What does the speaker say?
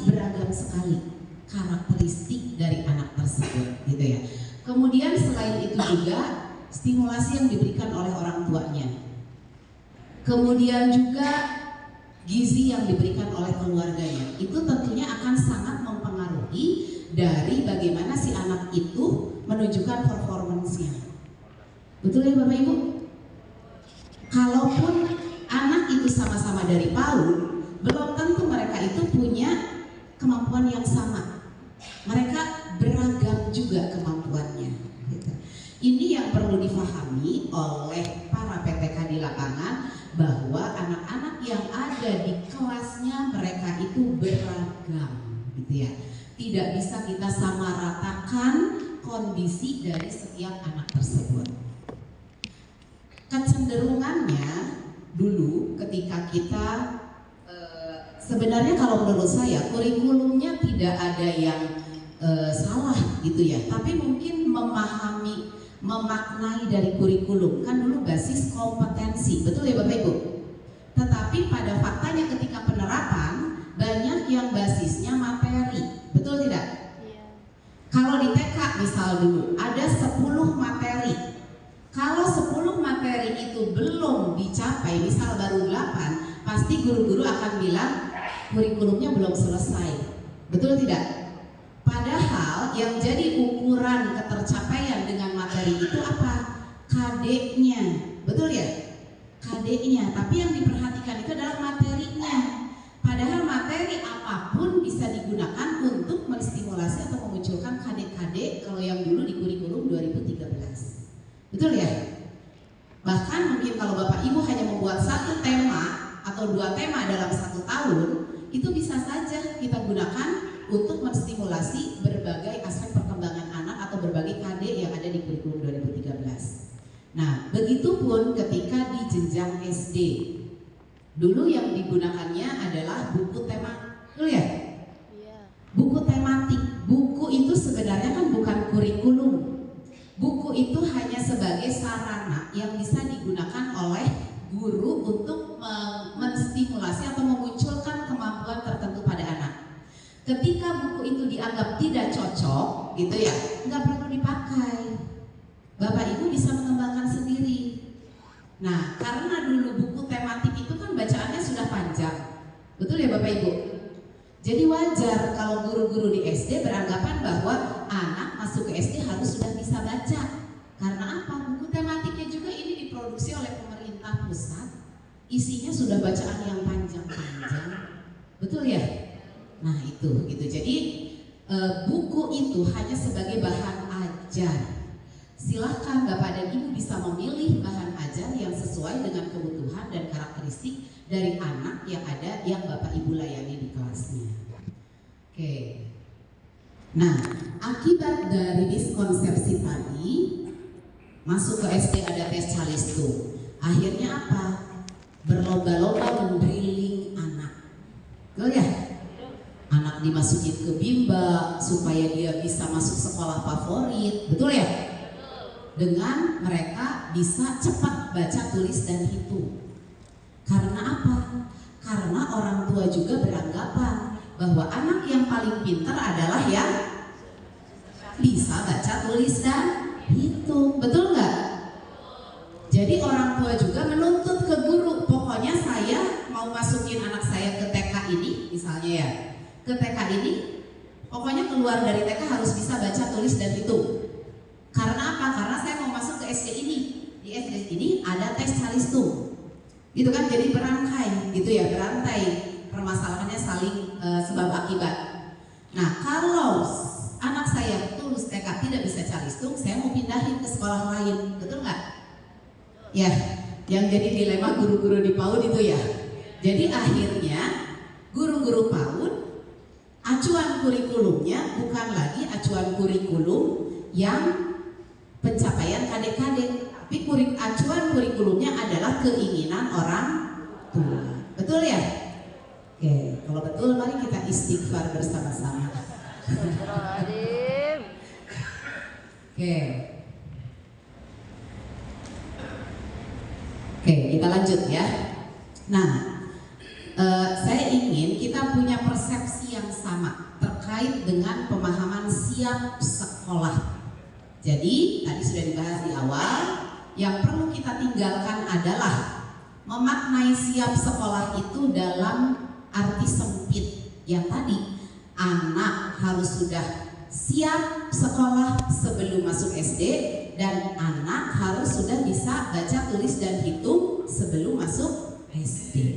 beragam sekali karakteristik dari anak tersebut, gitu ya. Kemudian selain itu juga stimulasi yang diberikan oleh orang tuanya. Kemudian juga gizi yang diberikan oleh keluarganya. Itu tentunya akan sangat mempengaruhi dari bagaimana si anak itu menunjukkan performance-nya. Betul ya Bapak Ibu? Kalaupun anak itu sama-sama dari PAUD, belum tentu mereka itu punya kemampuan yang sama. Mereka beragam juga kemampuannya. Gitu. Ini yang perlu difahami oleh para PTK di lapangan, bahwa anak-anak yang ada di kelasnya mereka itu beragam, gitu ya. Tidak bisa kita samaratakan kondisi dari setiap anak tersebut. Kecenderungannya dulu ketika kita sebenarnya kalau menurut saya kurikulumnya tidak ada yang salah gitu ya, tapi mungkin memaknai dari kurikulum kan dulu basis kompetensi, betul ya Bapak Ibu? Tetapi pada faktanya ketika penerapan banyak yang basisnya materi, betul tidak? Iya. Kalau di TK misal dulu ada 10 materi, kalau 10 materi itu belum dicapai, misal baru 8, pasti guru-guru akan bilang kurikulumnya belum selesai, betul tidak? Padahal yang jadi ukuran ketercapaian dengan materi itu apa? KD-nya, betul ya? KD-nya, tapi yang diperhatikan itu adalah materinya. Padahal materi apapun bisa digunakan untuk menstimulasi atau memunculkan KD-KD kalau yang dulu di kurikulum 2013. Betul ya? Bahkan mungkin kalau Bapak Ibu hanya membuat satu tema atau 2 tema dalam 1 tahun, itu bisa saja kita gunakan untuk menstimulasi berbagai aspek perkembangan anak atau berbagai KD yang ada di kurikulum 2013. Nah, begitupun ketika di jenjang SD. Dulu yang digunakannya adalah buku tema, betul ya? Iya. Buku tematik. Buku itu sebenarnya kan bukan kurikulum. Buku itu hanya sebagai sarana yang bisa digunakan oleh guru untuk menstimulasi atau memunculkan kemampuan tertentu pada anak. Ketika buku itu dianggap tidak cocok, gitu ya, nggak perlu dipakai. Bapak Ibu bisa mengembangkan sendiri. Nah, karena dulu buku tematik itu kan bacaannya sudah panjang, betul ya Bapak Ibu? Jadi wajar kalau guru-guru di SD beranggapan bahwa anak masuk ke SD harus sudah bisa baca. Karena apa? Buku tematiknya juga ini diproduksi oleh pemerintah pusat, isinya sudah bacaan yang panjang-panjang, betul ya? Nah itu gitu. Jadi buku itu hanya sebagai bahan ajar. Silahkan Bapak dan Ibu bisa memilih bahan ajar yang sesuai dengan kebutuhan dan karakteristik dari anak yang ada yang Bapak Ibu layani di kelasnya. Oke. Nah, akibat dari miskonsepsi tadi, masuk ke SD ada tes calistung. Akhirnya apa? Berlomba-lomba mendrilling anak. Betul ya? Anak dimasukin ke bimbel supaya dia bisa masuk sekolah favorit, betul ya? Dengan mereka bisa cepat baca, tulis, dan hitung. Karena apa? Karena orang tua juga beranggapan bahwa anak yang paling pintar adalah yang bisa baca, tulis, dan hitung, betul nggak? Jadi orang tua juga menuntut ke guru, pokoknya saya mau masukin anak saya ke TK ini, misalnya ya, ke TK ini, pokoknya keluar dari TK harus bisa baca, tulis, dan hitung. Karena apa? Karena saya mau masuk ke SD ini. Di SD ini ada tes calistung. Gitu kan, jadi berangkai gitu ya, berantai. Permasalahannya saling sebab akibat. Nah, kalau anak saya lulus TK tidak bisa calistung, saya mau pindahin ke sekolah lain, betul nggak? Ya, yang jadi dilema guru-guru di PAUD itu ya. Jadi akhirnya guru-guru PAUD acuan kurikulumnya bukan lagi acuan kurikulum yang pencapaian KD-KD, tapi acuan kurikulumnya adalah keinginan orang tua. Betul ya? Oke, kalau betul mari kita istighfar bersama-sama. Oke. Oke, kita lanjut ya. Nah, saya ingin kita punya persepsi yang sama Jadi tadi sudah dibahas di awal, yang perlu kita tinggalkan adalah memaknai siap sekolah itu dalam arti sempit yang tadi. Anak harus sudah siap sekolah sebelum masuk SD, dan anak harus sudah bisa baca, tulis, dan hitung sebelum masuk SD.